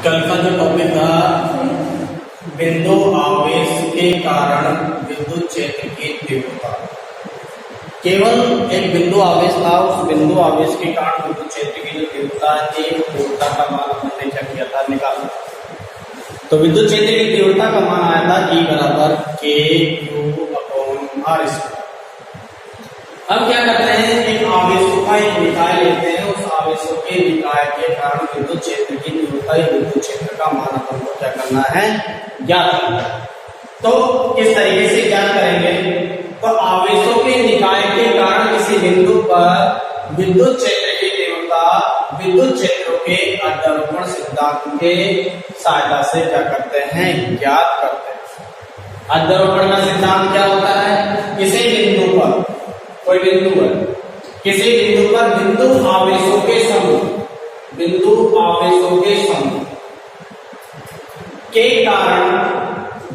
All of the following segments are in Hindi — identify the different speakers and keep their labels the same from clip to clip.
Speaker 1: कल का जो टॉपिक था बिंदु आवेश के कारण विद्युत क्षेत्र की तीव्रता। केवल एक बिंदु आवेश था, उस बिंदु आवेश के कारण विद्युत क्षेत्र की जो तीव्रता थी, तीव्रता का मान हमने क्या किया था, निकाला। तो विद्युत क्षेत्र की तीव्रता का मान आया था E बराबर KQ/R²। अब क्या करते हैं, एक आवेशों का एक निकाय लेते हैं, उस आवेशों के निकाय के कारण विद्युत क्षेत्र की तीव्रता या विद्युत क्षेत्र का मान अपन को क्या करना है, ज्ञात करना है। तो किस तरीके से ज्ञात करेंगे, तो आवेशों के निकाय के कारण किसी बिंदु पर विद्युत क्षेत्र की तीव्रता विद्युत क्षेत्रों के अध्यारोपण सिद्धांत के सहायता से क्या करते हैं, ज्ञात करते हैं। अध्यारोपण का सिद्धांत क्या होता है, किसी बिंदु पर, कोई बिंदु है, किसी बिंदु पर बिंदु आवेशों के समूह के कारण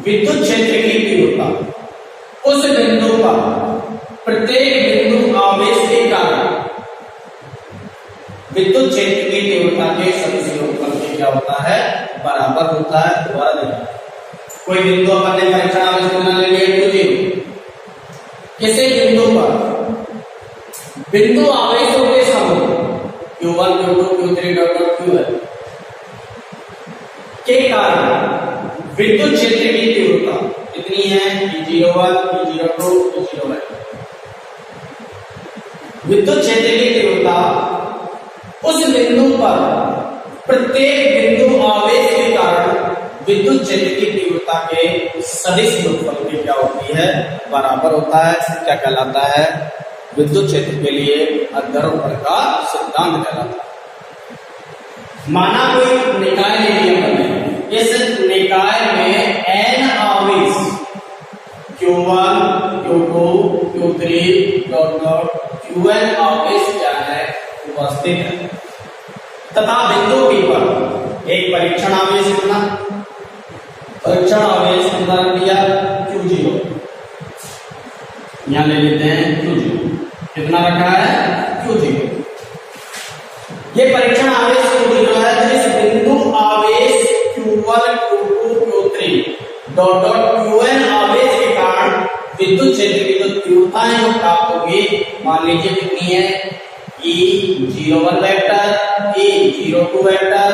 Speaker 1: विद्युत क्षेत्र की तीव्रता, उस बिंदु पर प्रत्येक बिंदु आवेश के कारण विद्युत क्षेत्र की तीव्रता के सदिशों के क्या होता है, बराबर होता है। दोबारा देखिए, कोई बिंदु अपन ने परीक्षण आवेश तुलना ले लिया Q0, किसी बिंदु पर बिंदु आवेशों के समूह Q1, Q2, Q3 Qn के कारण विद्युत क्षेत्र की तीव्रता कितनी है, E01, E02, E01। विद्युत क्षेत्र की तीव्रता उस बिंदु पर प्रत्येक बिंदु आवेश के कारण विद्युत क्षेत्र की तीव्रता के सदिश गुणनफल की क्या होती है, बराबर होता है। क्या कहलाता है, विद्युत क्षेत्र के लिए अध्यारोपण का सिद्धांत कहलाता है। माना कोई निकाय ले लिया हमने, इस निकाय में n आवेश Q1, Q2, Q3 Qn आवेश क्या है, उपस्थित है, तथा बिंदु P पर एक परीक्षण आवेश कितना, परीक्षण आवेश कितना रख दिया Q0, यहां ले लेते हैं Q0, कितना रखा है Q0। ये परीक्षण आवेश Q0 है, जिस बिंदु आवेश Q1, Q2, Q3 Qn आवेश के कारण विद्युत क्षेत्र की जो तीव्रता है वो प्राप्त होगी। मान लीजिए कितनी है, E01 vector, E02 vector,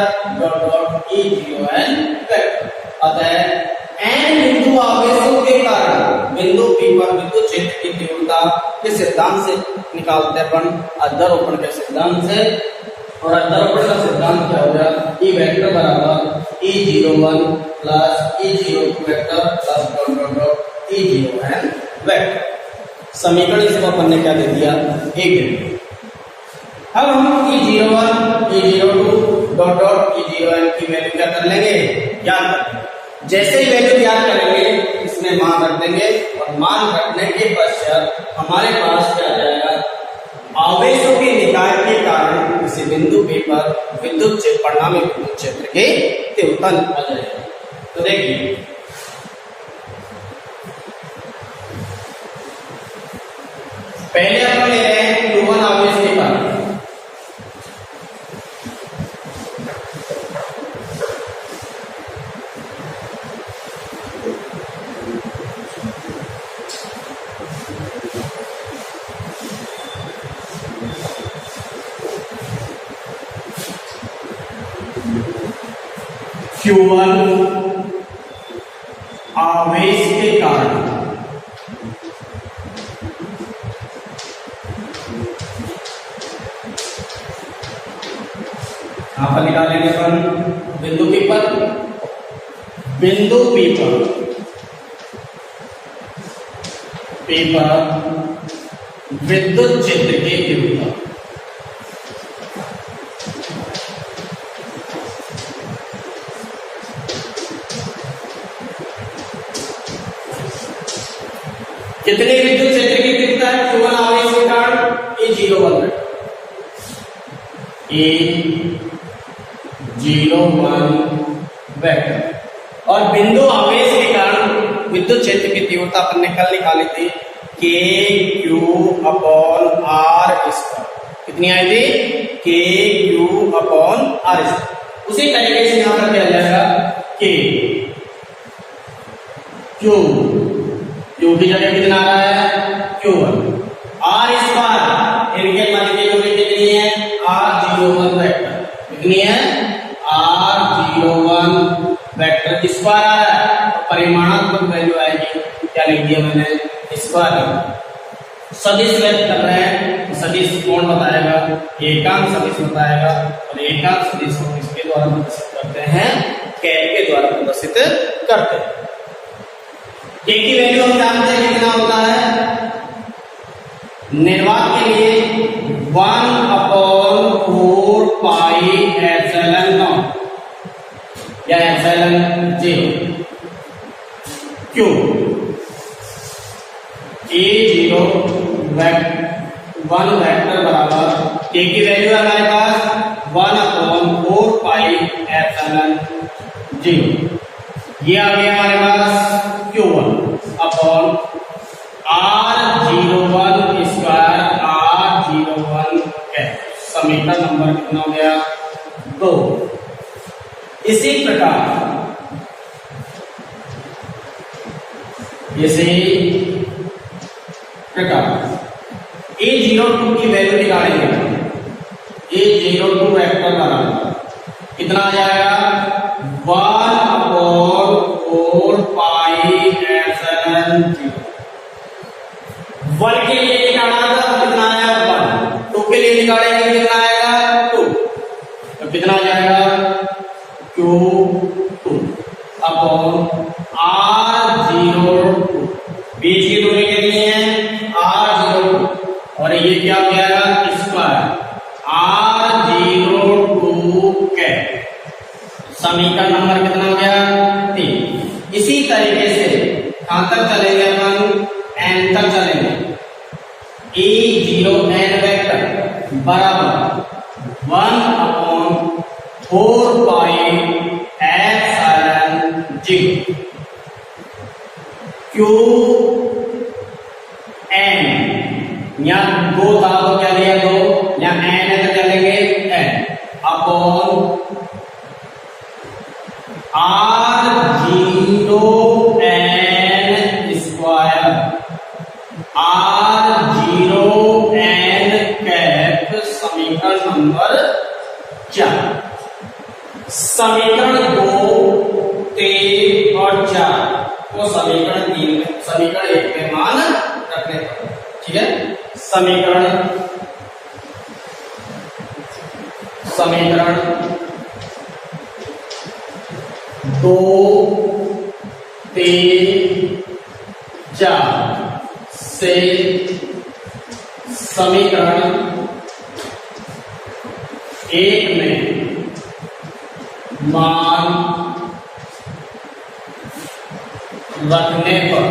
Speaker 1: E0n vector. अतः n बिंदु आवेशों के कारण बिंदु P पर विद्युत क्षेत्र की तीव्रता के सिद्धांत से निकालते हैं अपन, अध्यारोपण के सिद्धांत से। और अध्यारोपण का सिद्धांत क्या हो गया, E वेक्टर बराबर E01 plus E02 vector plus E0n vector. समीकरण इसको अपन ने क्या दे दिया, एक दे दिया। अब हम E01, E02 E0n की वैल्यू क्या कर लेंगे, ज्ञात कर लेंगे। जैसे ही वैल्यू ज्ञात करेंगे, इसमें मान रख देंगे, और मान रखने के पश्चात हमारे पास क्या आ जाएगा, आवेशों के निकाय के कारण किसी बिंदु P पर विद्युत क्षेत्र, परिणामी विद्युत क्षेत्र की तीव्रता आ जाएगी। तो देखिए, पहले अपन ले रहे हैं Q1 आवेश के कारण, Q1 आवेश के कारण यहां पर निकालेंगे अपन बिंदु P पर, बिंदु P पर विद्युत क्षेत्र की तीव्रता, कितनी विद्युत क्षेत्र की तीव्रता है Q1 आवेश के कारण, E01 वेक्टर। और बिंदु आवेश के कारण विद्युत क्षेत्र की तीव्रता अपन ने कल निकाली थी KQ/R²। कितनी आई थी, KQ/R²। उसी तरीके से यहां पर क्या जाएगा के क्यू क्यू की जगह कितना आ रहा है Q1 आर स्क्वायर इनके मध्य की दूरी कितनी है R01 वेक्टर कितनी है R01 वेक्टर स्क्वायर आ रहा है तो परिमाणात्मक वैल्यू आएगी क्या लिख दिया मैंने स्क्वायर। सदिश व्यक्त कर रहे हैं सदिश कौन बताएगा एकांक सदिश बताएगा और एकांक सदिश को किसके द्वारा प्रदर्शित करते हैं कैल के द्वारा प्रदर्शित करते हैं। के की वैल्यू हम जानते हैं कितना होता है निर्वात के लिए 1/4 पाई एप्सिलॉन नॉट या एप्सिलॉन 0 क्यों A0 1 वेक्टर बराबर के की वैल्यू है हमारे पास 1/4 पाई एप्सिलॉन 0 ये आ गया हमारे पास Q1 upon R01 square R01 है समीकरण नंबर कितना हो गया 2। इसी प्रकार A02 की वैल्यू निकालेंगे A02 वेक्टर बराबर कितना आ जाएगा 1/4 पाई एप्सिलॉन 0 1 के लिए निकालना था कितना आया 1 2 के लिए निकालेंगे कितना आएगा 2 तो कितना आ जाएगा Q2 अपॉन R02 बीच की दूरी कितनी है R02 और ये क्या हो जाएगा स्क्वायर R02 के समीकरण नंबर कितना हो गया 3। इसी तरीके से कहां तक चलेंगे अपन n तक चलेंगे E0n वेक्टर बराबर 1/4 पाई एप्सिलॉन 0 Q n यहाँ 2 था तो क्या लिया 2 यहाँ n है तो क्या लेंगे n upon R0n square R0n cap समीकरण नंबर 4। समीकरण 2 3 और 4 को समीकरण 3 में समीकरण 1 में मान रखने पर ठीक है। समीकरण 2 3 4 से समीकरण 1 में मान रखने पर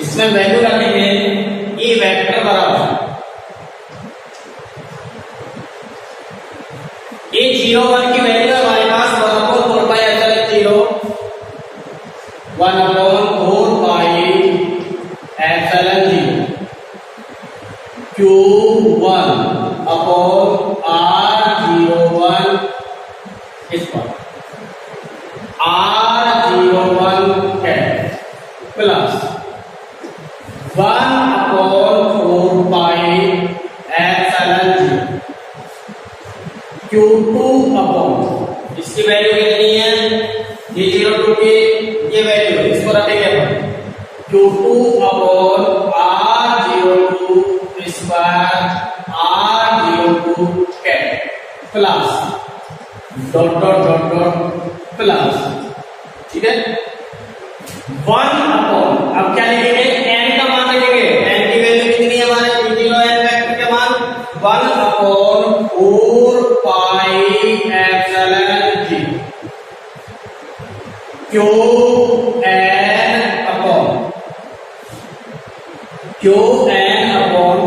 Speaker 1: इसमें वैल्यू रखेंगे E वेक्टर बराबर A01 की वैल्यू हमारे पास 1/4 pi epsilon 0 1/4 pi epsilon 0 Q1 upon R01 square R01 है plus 1/4 pi epsilon 0 Q2 upon इसकी वैल्यू कितनी है A02 की ये वैल्यू है इसको रखेंगे अपन Q2 upon R02 square R02 cap plus dot dot dot dot plus ठीक है 1 अपॉन अब क्या लिखेंगे n का मान लिखेंगे n की वैल्यू कितनी है हमारे E0n वेक्टर के मान 1/4 pi epsilon 0 Qn upon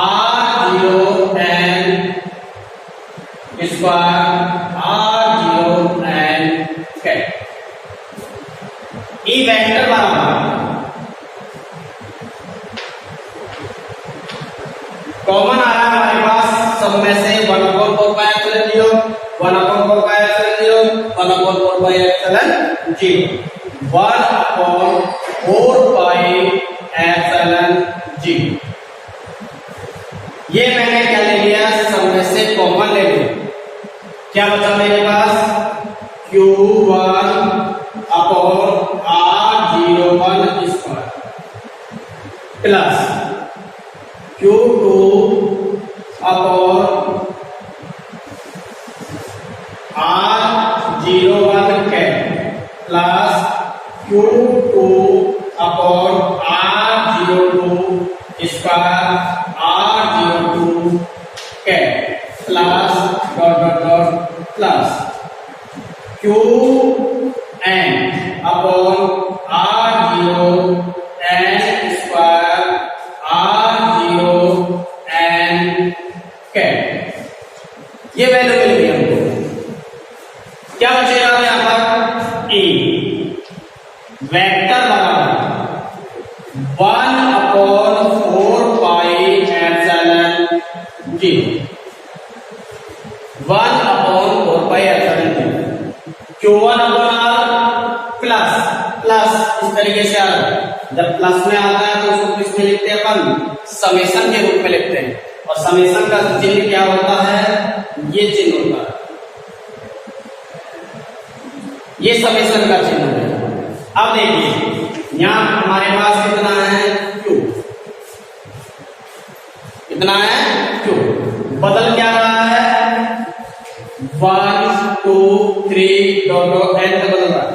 Speaker 1: R0n square R0n cap E vector बराबर कॉमन आ रहा है हमारे पास सब में से 0, 1/4 pi epsilon 0, 1/4 pi epsilon 0, 1/4 pi epsilon 0। ये मैंने क्या ले लिया, सब में से कॉमन ले लिया। क्या बचा मेरे पास, Q1 upon R01 square plus Q2 upon R01 cap plus Q2 upon R02 square R02 cap plus dot dot dot plus Qn upon R0n square R0n cap. ये वैल्यू मिल गई हमको। क्या बचेगा यहां पर, ए वेक्टर बराबर 1/4 pi epsilon 0, 1/4 pi epsilon 0, Q1 upon R plus plus इस तरीके से आ रहा है। जब प्लस में आता है तो उसको किस में लिखते हैं अपन, समेशन के रूप में लिखते हैं। और समेशन का चिन्ह क्या होता है, ये चिन्ह होता है, ये समेशन का चिन्ह है। अब देखिए यहां हमारे पास कितना है, Q, कितना है Q, बदल क्या रहा है, 1 2 3 डॉट डॉट n तक बदल रहा है,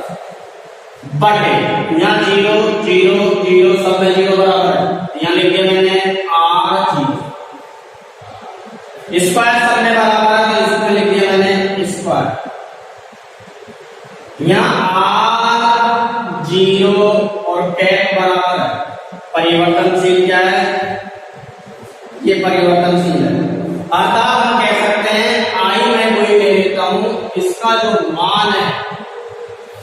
Speaker 1: बटे यहाँ 0 0 0 सब में 0 बराबर है, यहाँ लिख दिया मैंने R0 स्क्वायर सब में बराबर है, तो इसमें लिख दिया मैंने स्क्वायर। यहाँ R0 और कैप बराबर है, परिवर्तनशील क्या है, ये परिवर्तनशील है। अतः हम कह सकते हैं I में कोई ले लेता हूं, इसका जो मान है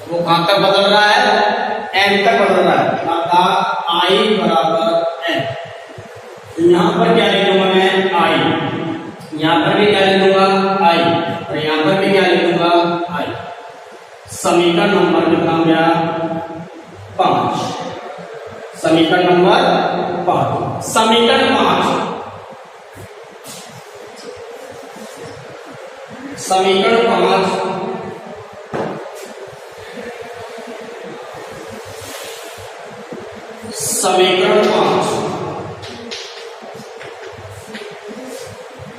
Speaker 1: वो कहां तक बदल रहा है, n तक बदल रहा है, अर्थात I बराबर n। यहां पर क्या लिखूंगा मैं, I, यहां पर भी क्या लिखूंगा I, और यहां पर भी क्या लिखूंगा I। समीकरण नंबर कितना हो गया, 5, समीकरण नंबर 5। समीकरण 5, समीकरण 5 समीकरण 5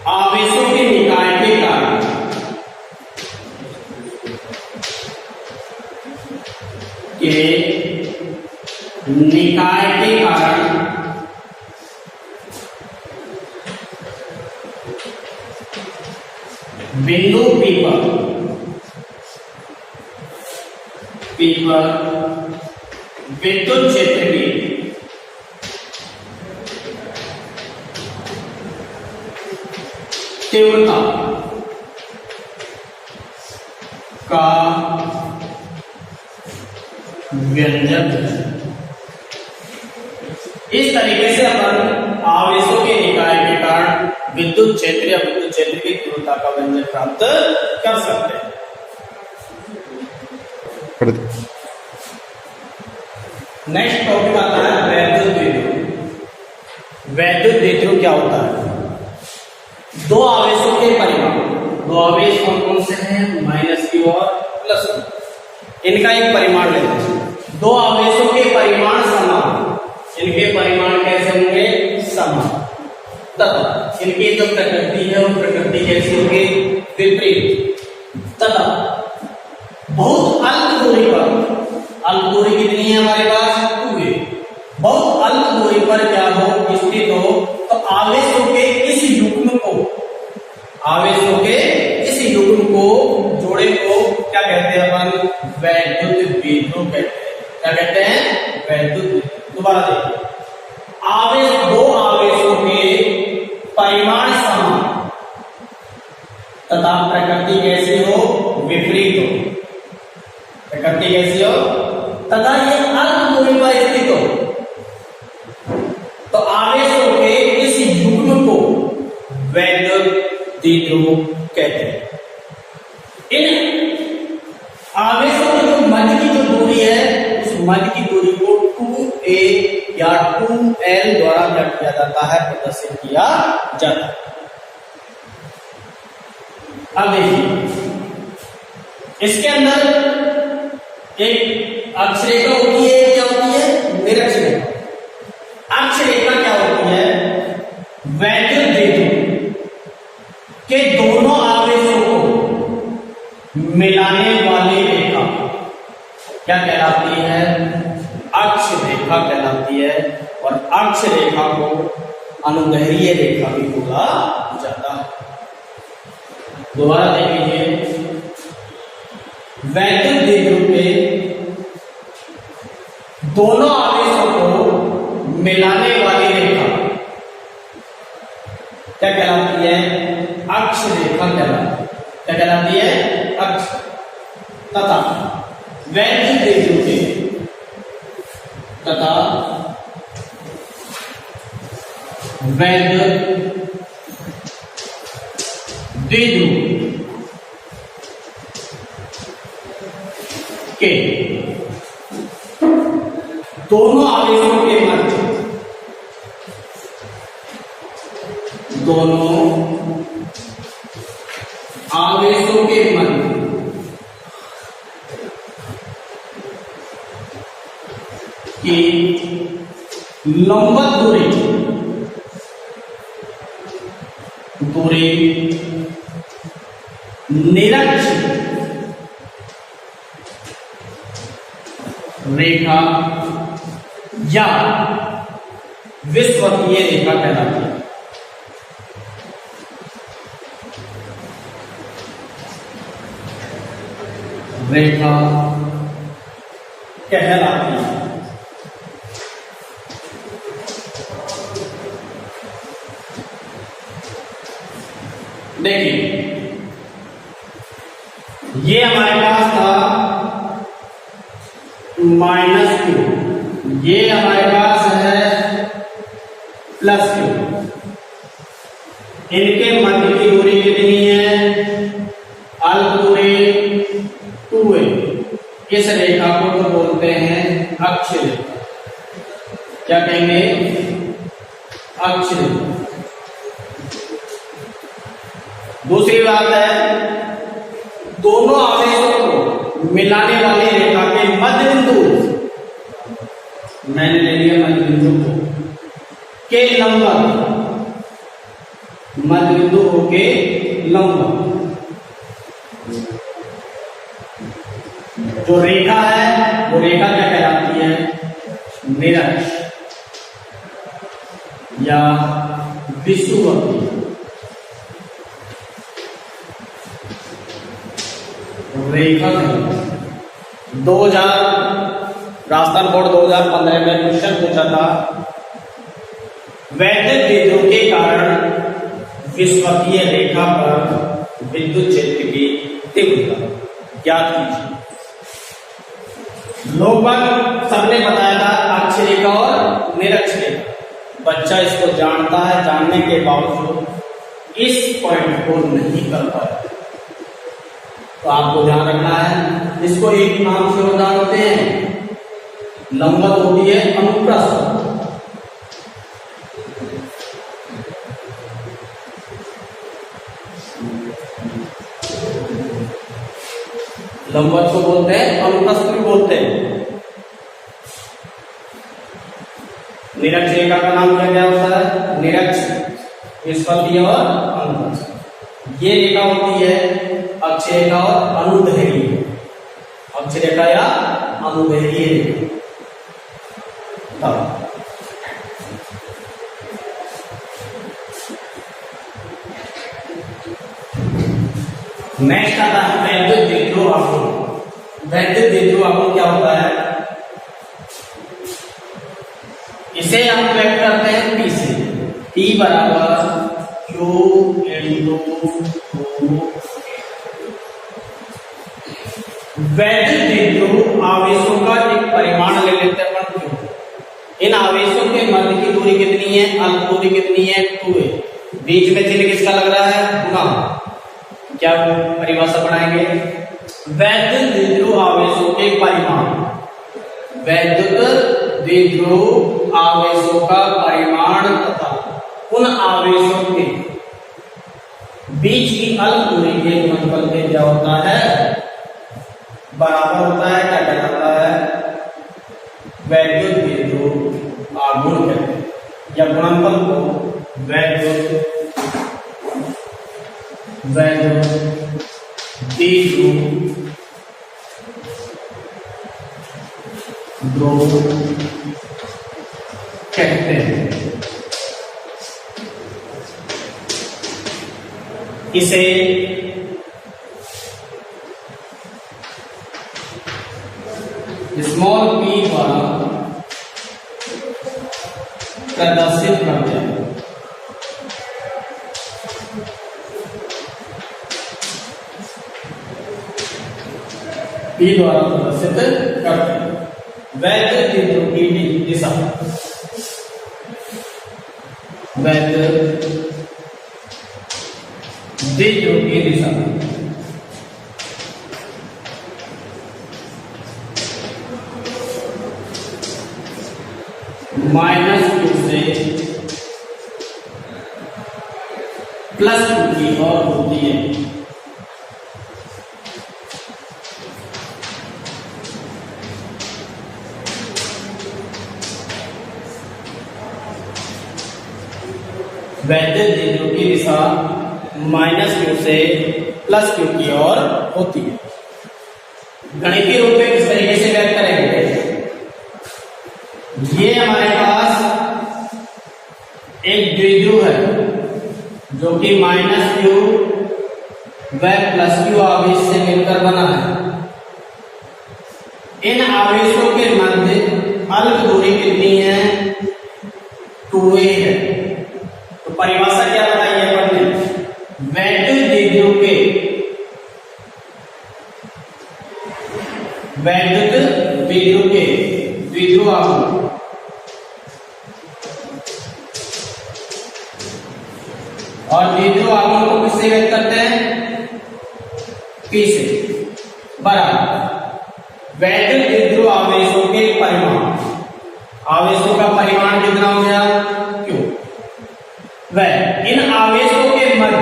Speaker 1: आवेशों के निकाय के कारण बिंदु P पर विद्युत क्षेत्र की तीव्रता का व्यंजक। इस तरीके से अपन आवेशों के निकाय के कारण विद्युत क्षेत्र या विद्युत क्षेत्र की तीव्रता का व्यंजक प्राप्त कर सकते हैं। नेक्स्ट टॉपिक आता है वैद्युत द्विध्रुव। वैद्युत द्विध्रुव क्या होता है, दो आवेशों के परिमाण, दो आवेश कौन कौन से हैं, -q और +q, इनका एक परिमाण लेते हैं। दो आवेशों के परिमाण समान, इनके परिमाण कैसे होंगे, समान, तथा इनकी जो प्रकृति है वो प्रकृति कैसी होगी, विपरीत, तथा बहुत अल्प दूरी पर, अल्प दूरी कितनी है हमारे पास, 2a, बहुत अल्प दूरी पर क्या हो, स्थित हो, तो आवेशों के इस युग्म को, आवेशों के इस युग्म को, जोड़े को क्या कहते हैं अपन, वैद्युत द्विध्रुव कहते हैं। क्या कहते हैं, वैद्युत द्विध्रुव। दोबारा देखिए, आवेश, दो आवेशों के परिमाण समान तथा प्रकृति कैसी हो, विपरीत हो, प्रकृति कैसी हो, तथा ये अल्प दूरी पर स्थित हो, तो आवेशों के इस युग्म को वैद्युत द्विध्रुव कहते हैं। आवेशों की जो मध्य की जो दूरी है, उस मध्य की दूरी को 2a या 2l द्वारा क्या किया जाता है, प्रदर्शित किया जाता है। अब देखिए इसके अंदर एक अक्षरेखा होती है, क्या होती है, निरक्ष रेखा। अक्षरेखा क्या होती है, वैद्युत द्विध्रुव के दोनों आवेशों को मिलाने वाली रेखा क्या कहलाती है, अक्ष रेखा कहलाती है। और अक्ष रेखा को अनुदैर्घ्य रेखा भी बोला जाता है। दोबारा देख लीजिए, वैद्युत द्विध्रुव के दोनों आवेशों को मिलाने वाली रेखा क्या कहलाती है, अक्ष रेखा कहलाती है। क्या कहलाती है, अक्ष। तथा वैद्युत द्विध्रुव के तथा वैद्युत द्विध्रुव के दोनों आवेशों के मध्य, दोनों आवेशों के मध्य की लंबवत दूरी निरक्ष रेखा या विस्वतीय रेखा कहलाती है। रेखा कहलाती है। देखिए ये हमारे पास था -q, ये हमारे पास है +q। इनके मध्य की दूरी कितनी है, अल्प दूरी 2a। इस रेखा को तो बोलते हैं अक्ष रेखा। क्या कहेंगे, अक्ष रेखा। दूसरी बात है, दोनों आवेशों को मिलाने वाली रेखा के मध्य बिंदु, मैंने ले लिया मध्य बिंदु को, के लंबवत, मध्य बिंदु हो के लंबवत जो रेखा है, वो रेखा क्या कहलाती है, निरक्ष या विषुवतीय रेखा। 2000 राजस्थान बोर्ड 2015 में क्वेश्चन पूछा था, वैद्युत द्विध्रुव के कारण विषुवतीय रेखा पर विद्युत क्षेत्र की तीव्रता ज्ञात कीजिए। लगभग सबने बताया था अक्ष रेखा और निरक्ष रेखा। बच्चा इसको जानता है, जानने के बावजूद इस पॉइंट को नहीं कर पाया। तो आपको ध्यान रखना है, इसको एक नाम से और जानते हैं, लंबवत होती है अनुप्रस्थ। लंबवत को बोलते हैं, अनुप्रस्थ भी बोलते हैं। निरक्ष रेखा का नाम क्या होता है, निरक्ष, विषुवतीय और अनुप्रस्थ। ये रेखा होती है अक्ष रेखा और अनुदैर्घ्य, अक्ष रेखा या अनुदैर्घ्य रेखा। नेक्स्ट आता है वैद्युत द्विध्रुव आघूर्ण। वैद्युत द्विध्रुव आघूर्ण क्या होता है, इसे हम व्यक्त करते हैं P से। P बराबर Q × वैद्युत द्विध्रुव आवेशों का एक परिमाण ले लेते हैं अपन Q। इन आवेशों के मध्य की दूरी कितनी है, अल्प दूरी कितनी है, 2a। बीच में चिन्ह किसका लग रहा है, गुना। क्या परिभाषा बनाएंगे, वैद्युत द्विध्रुव आवेशों के परिमाण, वैद्युत द्विध्रुव आवेशों का परिमाण तथा उन आवेशों के बीच की अल्प दूरी के गुणनफल के क्या होता है, बराबर होता है। क्या कहलाता है, वैद्युत द्विध्रुव आघूर्ण कहते हैं, या गुणनफल को वैद्युत द्विध्रुव कहते हैं। इसे स्मॉल p द्वारा प्रदर्शित करते हैं। p द्वारा प्रदर्शित करते हैं। वैद्युत द्विध्रुव की दिशा, वैद्युत द्विध्रुव की दिशा -q से +q की ओर होती है। वैद्युत द्विध्रुव की दिशा -q से +q की ओर होती है। गणितीय रूप में किस तरीके से व्यक्त करेंगे, ये हमारे पास एक द्विध्रुव है जो कि -q व +q आवेश से मिलकर बना है। इन आवेशों के मध्य अल्प दूरी कितनी है, 2a है। तो परिभाषा क्या बताइए अपन ने, वैद्युत द्विध्रुव के द्विध्रुव आघूर्ण और द्विध्रुव आघूर्ण को किससे व्यक्त करते हैं, p से, बराबर वैद्युत द्विध्रुव आवेशों के परिमाण, आवेशों का परिमाण कितना हो गया, q, वह इन आवेशों के मध्य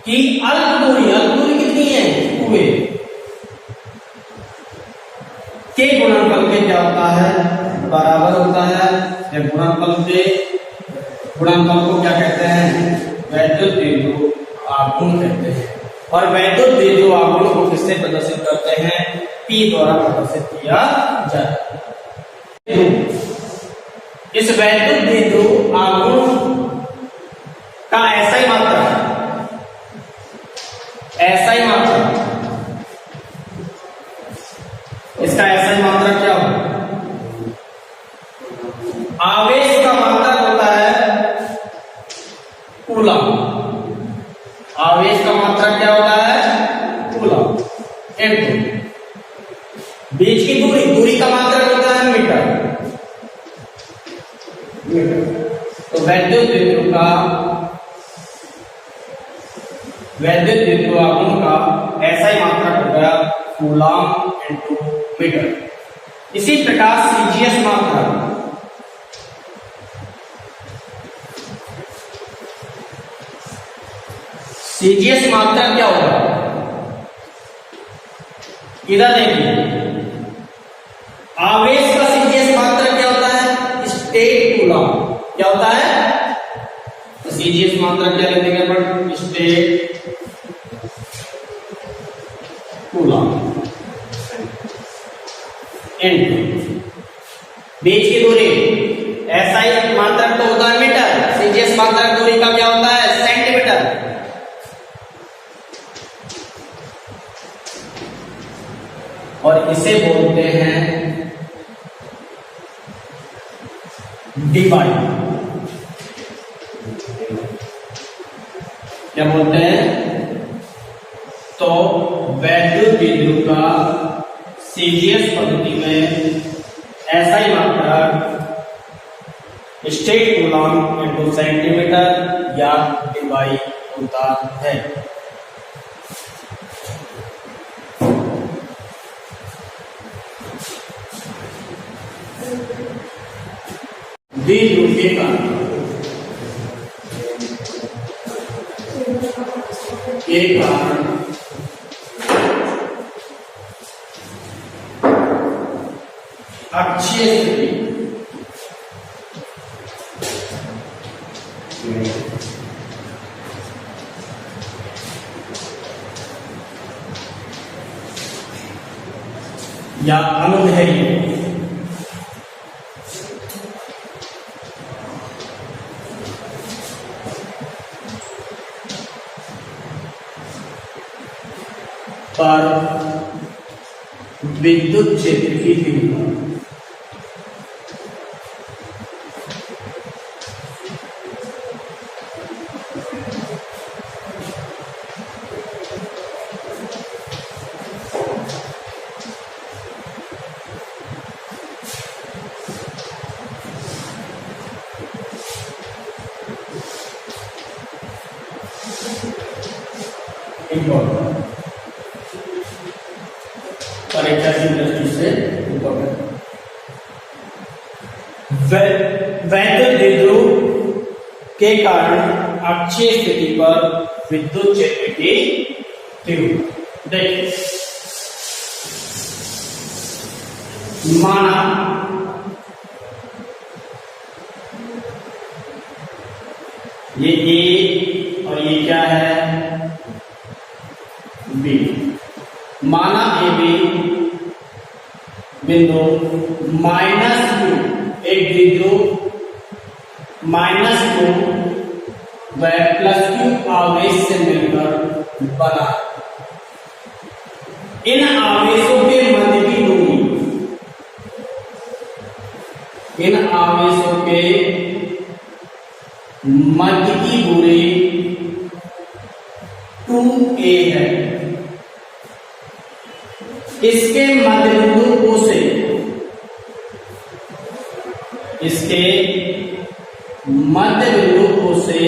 Speaker 1: की अल्प दूरी कितनी है, 2a के गुणनफल के क्या होता है, बराबर होता है। या गुणनफल को क्या कहते हैं, वैद्युत द्विध्रुव आघूर्ण कहते हैं। और वैद्युत द्विध्रुव आघूर्ण को किससे प्रदर्शित करते हैं, p द्वारा प्रदर्शित किया जाता है। इस वैद्युत द्विध्रुव आघूर्ण का ऐसा ही मात्रा इसका ऐसा ही मात्रा क्या हो, आवेश का मात्रक होता है कूलम, आवेश का मात्रक क्या होता है, कूलम, बीच की दूरी का मात्रक होता है मीटर। तो वैद्युत द्विध्रुव आघूर्ण का ऐसा ही मात्रक हो गया कूलम इनटू मीटर। इसी प्रकार सीजीएस मात्रक क्या होगा, इधर देखिए, आवेश का सीजीएस मात्रक क्या होता है, स्टेट कूलम। क्या होता है, तो सीजीएस मात्रक क्या ले देंगे अपन, स्टेट कूलम बीच की दूरी, ऐसा ही मात्रक तो होता है मीटर, सीजीएस मात्रक दूरी का क्या होता है, सेंटीमीटर। और इसे बोलते हैं डिवाई। क्या बोलते हैं, तो वैद्युत द्विध्रुव का सीजीएस पद्धति में ऐसा ही मात्रा स्टेट कूलम इनटू सेंटीमीटर या डिवाई होता है। द्विध्रुव के कारण अक्षीय स्थिति या अनुदैर्घ्य पर विद्युत क्षेत्र की तीव्रता परीक्षा की दृष्टि से वैद्युत द्विध्रुव के कारण अक्षीय स्थिति पर विद्युत क्षेत्र की तीव्रता। देखिए, माना ये ए और ये क्या है, बी। माना ए बी बिंदु -q एक द्विध्रुव -q व +q आवेश से मिलकर बना। इन आवेशों के मध्य की दूरी, इन आवेशों के मध्य की दूरी 2a है। इसके मध्य बिंदु O से, इसके मध्य बिंदु O से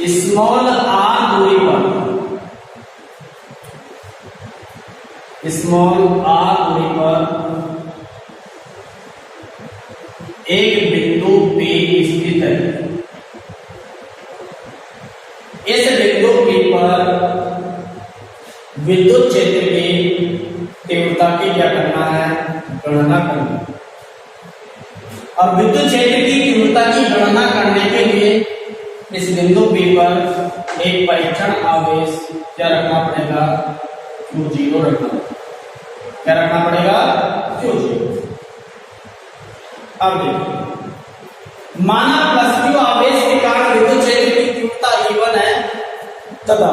Speaker 1: स्मॉल r दूरी पर, स्मॉल r दूरी पर एक बिंदु P स्थित है। इस बिंदु P पर विद्युत क्षेत्र की तीव्रता की क्या करना है, गणना करनी। और विद्युत क्षेत्र की तीव्रता की गणना करने के लिए इस बिंदु P पर एक परीक्षण आवेश क्या रखना पड़ेगा, Q0 रखना। क्या रखना पड़ेगा, Q0। अब देखिए, माना +q आवेश के कारण विद्युत क्षेत्र की तीव्रता E1 है तथा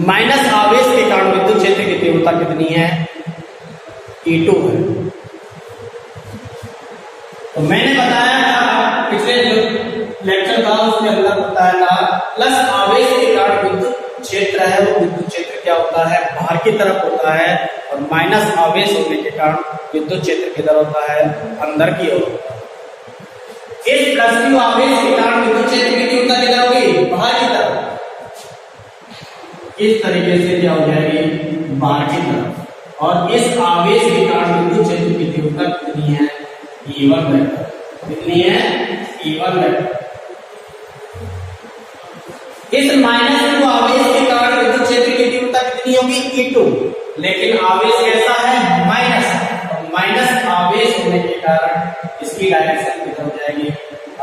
Speaker 1: माइनस आवेश के कारण विद्युत क्षेत्र की तीव्रता कितनी है, E2 है। तो मैंने बताया था, पिछले जो लेक्चर था उसके अंदर बताया था, प्लस आवेश के कारण विद्युत क्षेत्र है वो विद्युत क्षेत्र क्या होता है, बाहर की तरफ होता है, और माइनस आवेश होने के कारण विद्युत क्षेत्र किधर होता है, अंदर की ओर होता है। इस +q आवेश के कारण विद्युत क्षेत्र की तीव्रता किधर होगी, बाहर की तरफ। इस तरीके से क्या हो जाएगी, बाहर की तरफ। और इस आवेश के कारण विद्युत क्षेत्र की तीव्रता कितनी है, E1 वेक्टर। कितनी है, E1 वेक्टर। इस -q आवेश के कारण विद्युत क्षेत्र की तीव्रता कितनी होगी, E2। लेकिन आवेश कैसा है, माइनस। माइनस आवेश होने के कारण इसकी डायरेक्शन किधर हो जाएगी,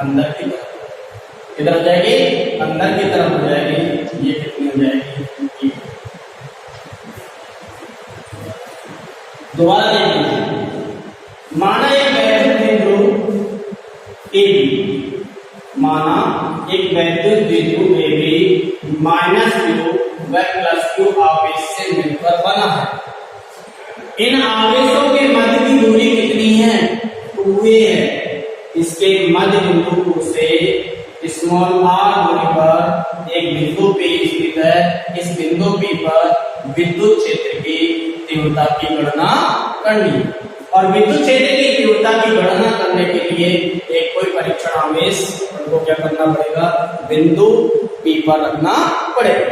Speaker 1: अंदर की तरफ। किधर हो जाएगी, अंदर की तरफ हो जाएगी। ये कितनी हो जाएगी, दोबारा देख लीजिए। माना एक वैद्युत द्विध्रुव AB, माना एक वैद्युत द्विध्रुव AB -q व +q आवेश से मिलकर बना है। इन आवेशों के मध्य की दूरी कितनी है, 2a है। इसके मध्य बिंदु से स्मॉल r दूरी पर एक बिंदु P स्थित है। इस बिंदु P पर विद्युत क्षेत्र की तीव्रता की गणना करनी। और विद्युत क्षेत्र की तीव्रता की गणना करने के लिए एक कोई परीक्षण आवेश को क्या करना पड़ेगा, बिंदु P पर रखना पड़ेगा।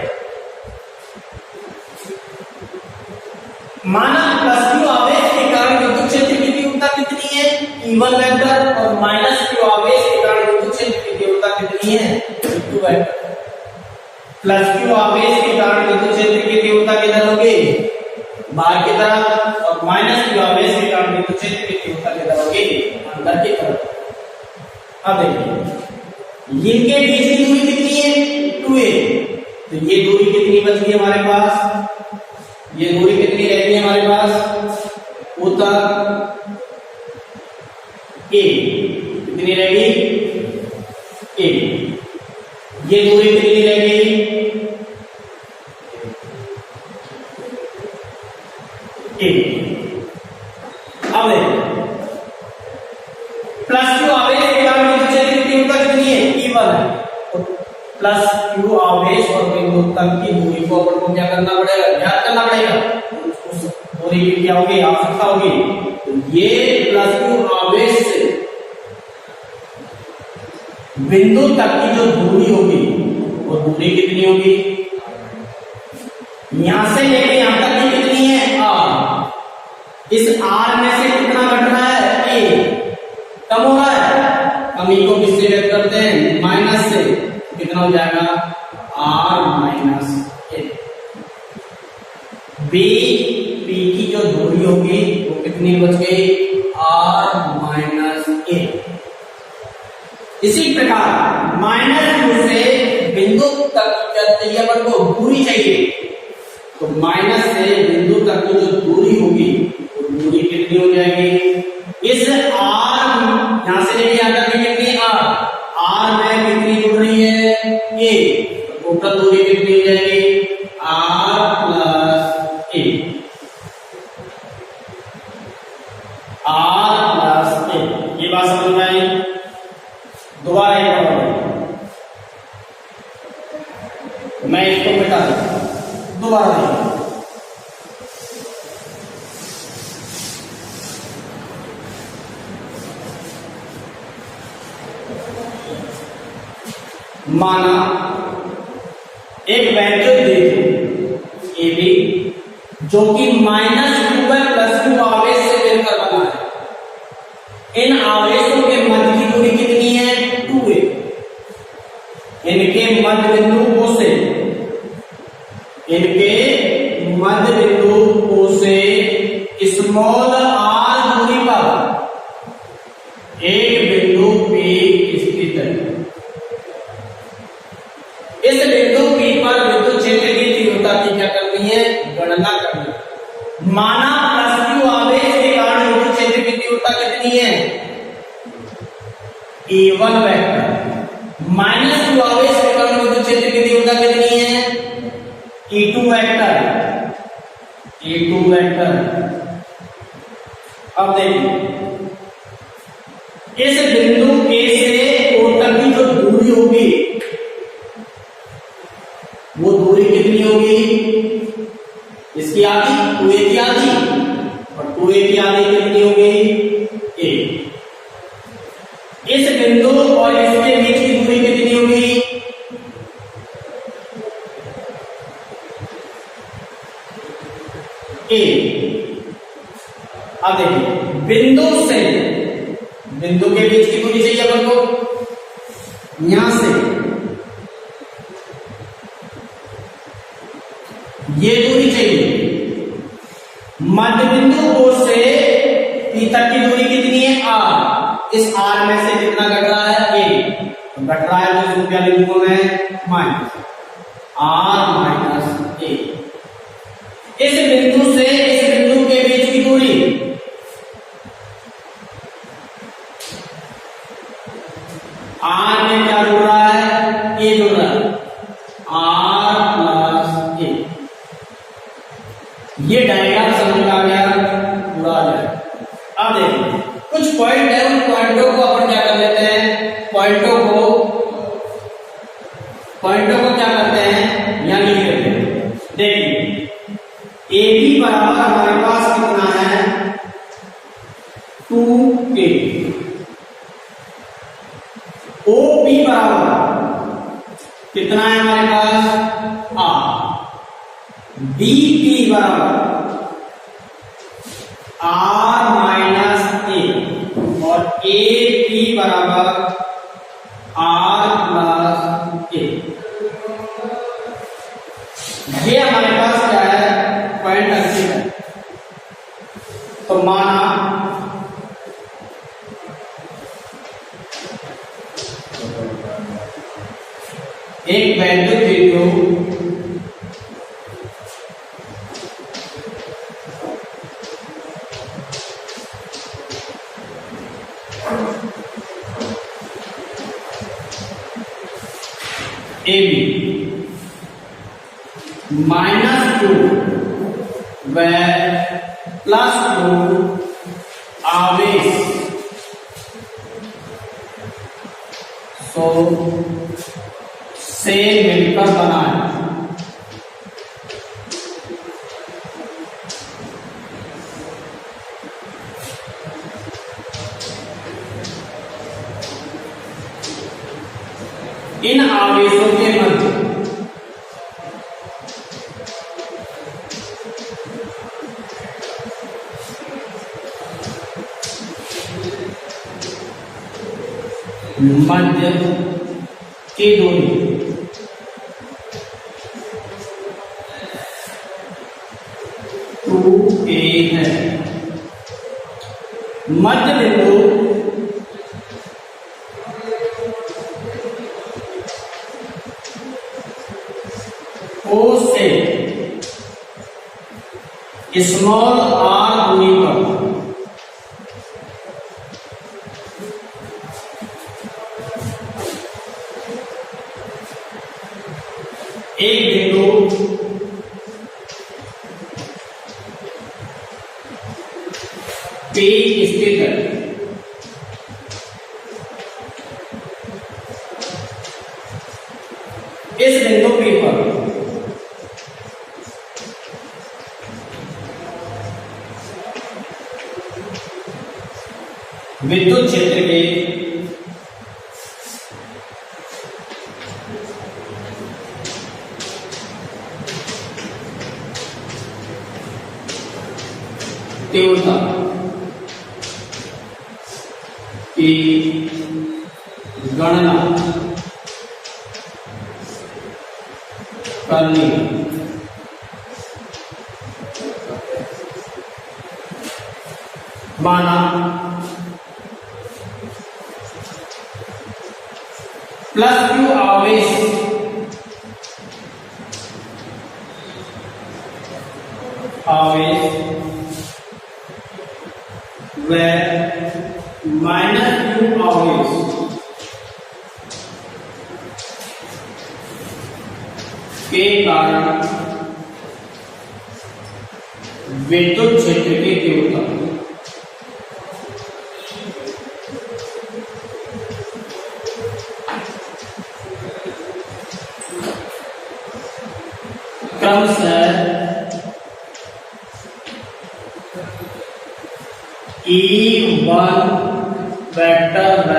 Speaker 1: माना +q आवेश के कारण इवन वेक्टर और माइनस q आवेश के कारण विद्युत क्षेत्र की तीव्रता कितनी है, q वेक्टर, प्लस q आवेश के कारण विद्युत क्षेत्र की तीव्रता किधर होगी, बाहर की तरफ, और माइनस q आवेश के कारण विद्युत क्षेत्र की तीव्रता किधर होगी, अंदर की तरफ। अब देखिए इनके बीच की दूरी कितनी है, 2a, तो ये दूरी कितनी बच गई हमारे पास, ये दूरी कितनी रहती है हमारे पास, उत्तर a, कितनी रहेगी, a, ये दूरी कितनी रहेगी, a। अब प्लस क्यू आवेश के कारण विद्युत क्षेत्र की तीव्रता कितनी है, E1 है, तो प्लस क्यू आवेश और बिंदु तक की दूरी को अपन को क्या करना पड़ेगा, ज्ञात करना पड़ेगा, उस दूरी की क्या होगी, आवश्यकता होगी। तो ये प्लस क्यू आवेश से बिंदु तक की जो दूरी होगी वो दूरी कितनी होगी, यहां से लेके यहां तक की कितनी है, r, इस r में से कितना घट रहा है, a, कम हो रहा है, कमी को किससे व्यक्त करते हैं, माइनस से, कितना हो जाएगा, r minus a। b, p की जो दूरी होगी वो कितनी बच गई, r माइनस a। इसी प्रकार माइनस q से बिंदु तक क्या चाहिए अपन को, दूरी चाहिए, तो माइनस से बिंदु तक की जो दूरी होगी वो दूरी कितनी हो जाएगी, इस r यहां से लेके यहां तक कितनी, r में कितनी जुड़ रही है, a, तो टोटल दूरी कितनी हो जाएगी, r plus a, r plus a। ये बात समझ में आई, दोबारा एक बार मैं इसको मिटा दूं, दोबारा नहीं, माना एक वेक्टर दे ए बी जो कि माइनस q प्लस q आवेश से मिलकर बना है, इन आवेशों के मध्य की दूरी कितनी है, 2a, इनके मध्य बिंदु O से, इनके मध्य बिंदु O से स्मॉल r दूरी पर एक बिंदु P स्थित है। इस बिंदु P पर विद्युत क्षेत्र की तीव्रता की क्या करनी है, गणना करनी है। माना प्लस q आवेश के कारण विद्युत क्षेत्र की तीव्रता कितनी है, E1 वेक्टर, माइनस q आवेश के कारण विद्युत क्षेत्र की तीव्रता कितनी है, E2 वेक्टर, E2 वेक्टर। अब देखिए इस बिंदु A से O तक की जो दूरी होगी वो दूरी कितनी होगी, इसकी आधी, 2a की आधी, और 2a की आधी कितनी होगी, a। इस बिंदु और इसके बीच की दूरी कितनी होगी, a। अब देखिए बिंदु से, बिंदु के बीच की दूरी चाहिए अपन को, यहां से ये दूरी चाहिए, मध्य बिंदु O से P तक की दूरी कितनी है, r, इस r में से कितना घट रहा है, a, तो घट रहा है तो क्या लिखूंगा मैं, माइनस r माइनस a। इस बिंदु से इस बिंदु के बीच की दूरी, r में क्या जुड़ रहा है, a जुड़ रहा है, r प्लस a। ये डायग्राम समझ में आ गया, पूरा आ जाए। अब देखिए कुछ पॉइंट है, उन पॉइंटों को अपन क्या कर लेते हैं, पॉइंटों को क्या करते हैं, यहां लिख लेते हैं। देखिए ए बी बराबर हमारे पास कितना है, 2a, ओ बी बराबर कितना है हमारे पास, r, बी पी बराबर r माइनस a, और ए पी बराबर आर प्लस ए। ये हमारे पास क्या है, पॉइंट अंकित है। तो माना एक वैद्युत बिंदु ए बी -2 व +2 आवेश से मिलकर बना है। इन आवेशों के मध्य मध्य की दूरी 2a है। मध्य बिंदु O से स्मॉल r दूरी पर एक बिंदु P स्थित है। इस बिंदु P पर विद्युत क्षेत्र के तीव्रता की गणना करनी माना +q आवेश व -q आवेश के कारण विद्युत क्षेत्र की तीव्रता क्रमशः E1 वेक्टर व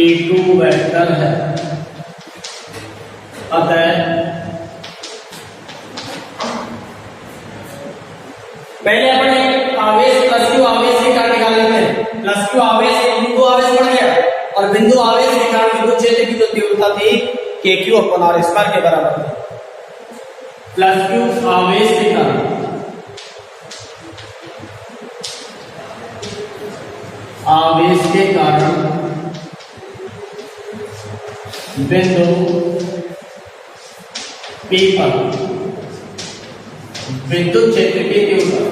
Speaker 1: E2 वेक्टर है। अतः पहले अपने आवेश +q आवेश के कारण निकाल लेते हैं। +q आवेश एक बिंदु आवेश बन गया और बिंदु आवेश के कारण विद्युत क्षेत्र की जो तीव्रता थी kq/r² के बराबर है। +q आवेश के कारण बिंदु P पर विद्युत क्षेत्र की तीव्रता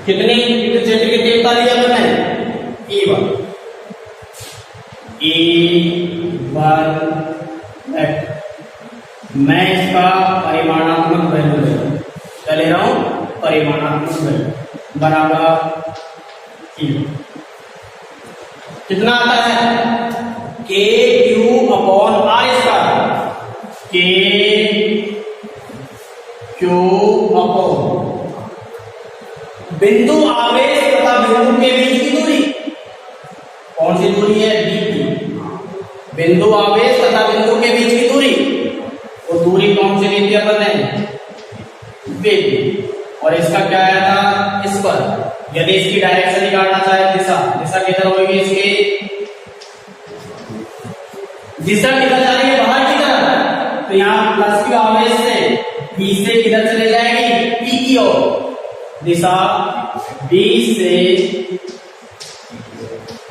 Speaker 1: कितनी विद्युत क्षेत्र की तीव्रता लिया मैंने E1 मैं इसका परिमाणात्मक वैल्यू ले रहा हूं। परिमाणात्मक वैल्यू बराबर E1 कितना आता है kq/r²। kq/ बिंदु आवेश तथा बिंदु के बीच की दूरी कौन सी दूरी है dt। बिंदु आवेश तथा बिंदु के बीच की दूरी वो दूरी क्या आया था, इस पर। यदि इसकी डायरेक्शन निकालना चाहे, दिशा, दिशा किधर होगी इसकी, दिशा किधर जा रही है, बाहर की तरफ, तो यहाँ प्लस क्यू आवेश से बी से किधर चले जाएगी, पी की ओर। दिशा बी से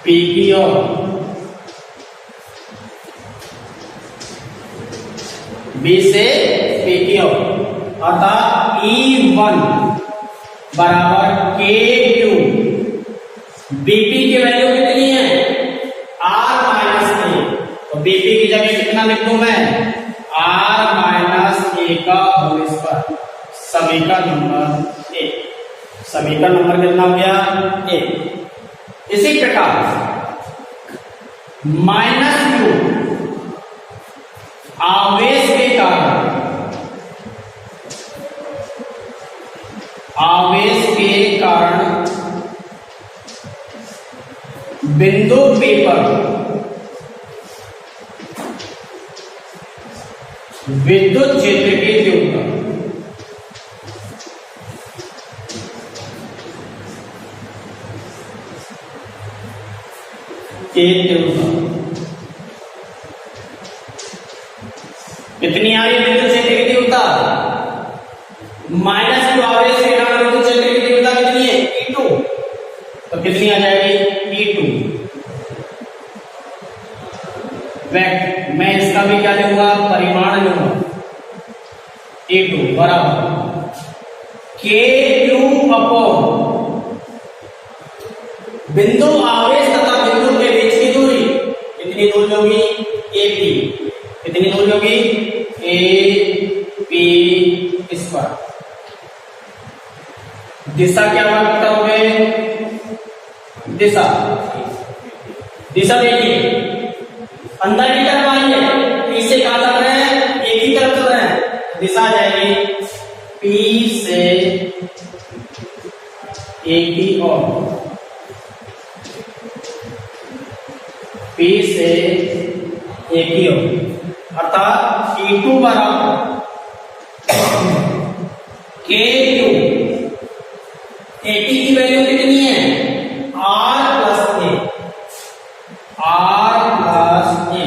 Speaker 1: पी की ओर, बी से पी की ओर, अतः E1 बराबर के क्यू। बीपी की वैल्यू कितनी है, R माइनस ए, तो बीपी की जगह कितना लिख दूं मैं, R माइनस ए का होल स्क्वायर। समीकरण नंबर 1, समीकरण नंबर कितना हो गया, 1। इसी प्रकार माइनस क्यू आवेश के कारण, आवेश के कारण बिंदु P पर विद्युत क्षेत्र की तीव्रता, कितनी आ रही विद्युत क्षेत्र की तीव्रता, माइनस क्यू आवेश के कारण विद्युत क्षेत्र की तीव्रता कितनी है, E2, तो कितनी आ जाएगी, E2। मैं इसका भी क्या लूंगा, परिमाण लूंगा, E2 बराबर KQ अपॉन बिंदु आवेश तथा बिंदु के बीच की दूरी, कितनी दूरी होगी, AP, कितनी दूरी होगी, AP स्क्वायर। दिशा क्या बात करोगे, दिशा, दिशा देखिए अंदर की तरफ आइए, पी से कहां तक रहे हैं, एक ही तरफ चल रहे हैं, दिशा आ जाएगी पी से एक ही और, पी से एक ही और, अर्थात E2 बराबर KQ, AP की वैल्यू कितनी है, R प्लस ए, R प्लस ए,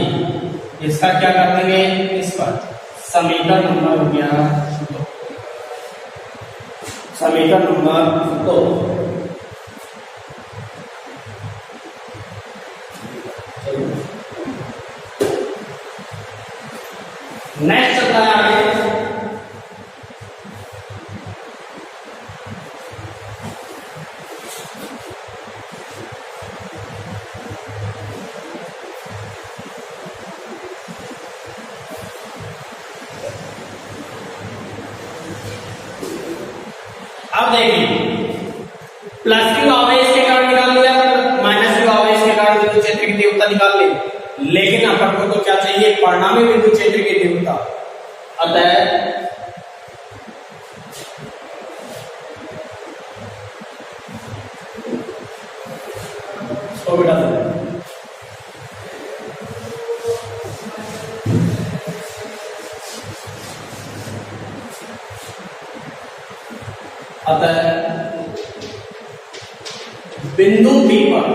Speaker 1: इसका क्या कर देंगे, इस पर। समीकरण नंबर हो गया 2, समीकरण नंबर 2। नेक्स्ट चलता है आगे, अब देखिए प्लस क्यू आवेश के कारण निकाल लिया, माइनस क्यू आवेश के कारण विद्युत क्षेत्र की तीव्रता निकाल ली, लेकिन अपन को तो क्या चाहिए, परिणामी विद्युत क्षेत्र की तीव्रता। अतः इसको बिठा दो, अतः बिंदु P पर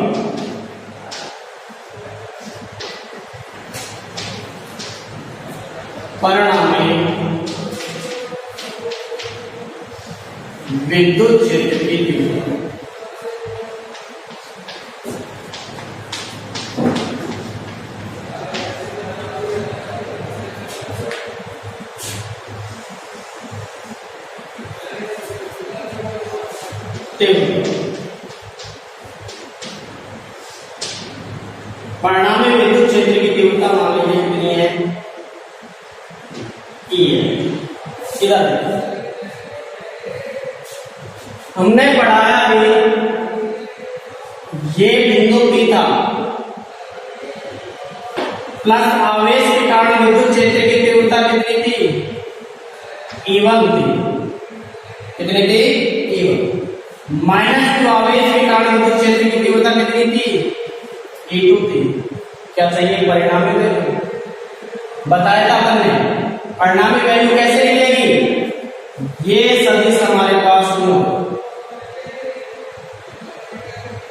Speaker 1: परिणामी विद्युत क्षेत्र की तीव्रता परिणामी विद्युत क्षेत्र की तीव्रता मान लीजिए कितनी है, E है। इधर हमने पढ़ाया अभी, ये बिंदु P था, प्लस आवेश के कारण विद्युत क्षेत्र की तीव्रता कितनी थी, E1 थी, कितनी थी, E1। माइनस क्यू आवेश के कारण विद्युत क्षेत्र की तीव्रता कितनी थी, E2 थी। क्या चाहिए, परिणामी वैल्यू बताया था अपन ने, परिणामी वैल्यू कैसे मिलेगी, ये सदिश हमारे पास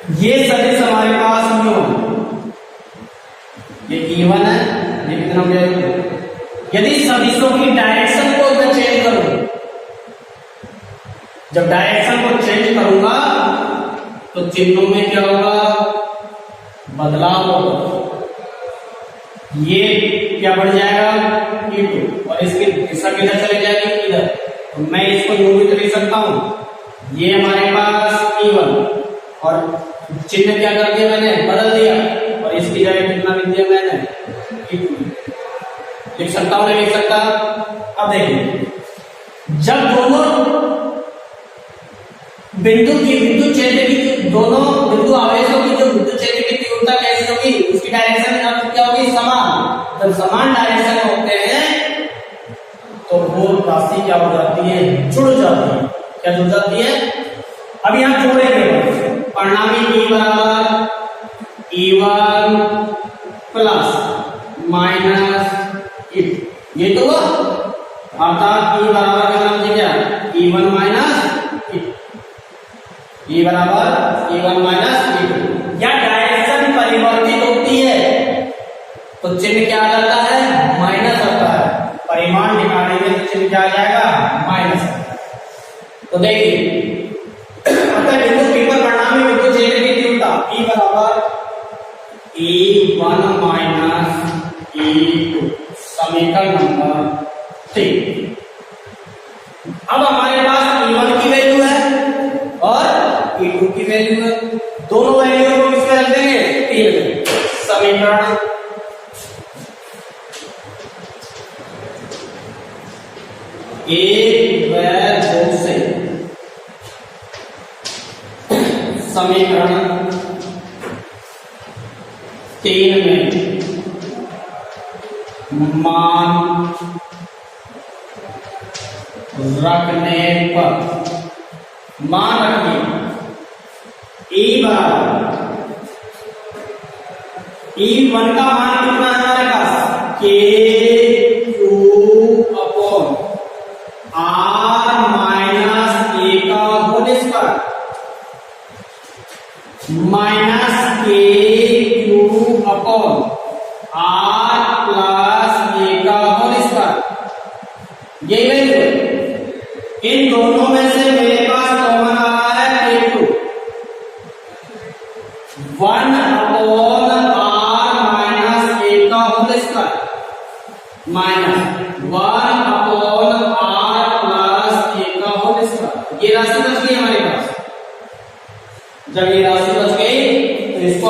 Speaker 1: ये सदिश हमारे पास म्यू, ये E1 है, ये कितना हो गया। यदि सदिशों की डायरेक्शन को मैं चेंज करूं, जब डायरेक्शन को चेंज करूंगा तो चिन्हों में क्या होगा, बदलाव होगा। ये क्या बढ़ जाएगा E2 और इसकी दिशा किधर चले जाएगी, इधर। तो मैं इसको यूं भी लिख सकता हूं, ये हमारे पास E1 और चिन्ह क्या कर दिया मैंने, बदल दिया, और इसकी जगह कितना लिख दिया मैंने, E2। लिख सकता हूं नहीं लिख सकता। अब देखिए, जब दोनों बिंदु क्षेत्र की, दोनों बिंदु आवेशों की जो विद्युत क्षेत्र की तीव्रता कैसी होगी, उसकी डायरेक्शन क्या होगी, समान। जब समान डायरेक्शन होते हैं तो वो राशि क्या हो जाती है, जुड़ जाती है। क्या जुड़ जाती है, अब यहां जोड़ेंगे, परिणामी E बराबर E1 प्लस माइनस E2, ये तो हुआ। अर्थात E बराबर का नाम क्या, E1 माइनस E बराबर E1 माइनस E2। या डायरेक्शन परिवर्तित होती है तो चिन्ह क्या आ जाता है, माइनस आता है। परिमाण निकालेंगे तो चिन्ह क्या आ जाएगा, माइनस। तो देखिए, अतः बिंदु P पर परिणामी विद्युत क्षेत्र की तीव्रता E बराबर E1 माइनस E2, समीकरण नंबर 3। अब हमारे पास E1 की वैल्यू है और E2 की वैल्यू है, दोनों वैल्यू को किसमें रख देंगे, 3 में। समीकरण एक व दो से समीकरण 3 में मान रखने पर, मान रखिए E बराबर E1 का मान कितना है हमारे पास, KQ upon R minus A का whole square, minus KQ upon R plus A का होल स्क्वायर। यही वैल्यू है। इन दोनों में से मेरे पास कॉमन आ रहा है K2, 1 upon R minus A का whole square, minus 1 upon R plus A का होल स्क्वायर। ये राशि बच गई हमारे पास। जब ये राशि बच गई तो इसको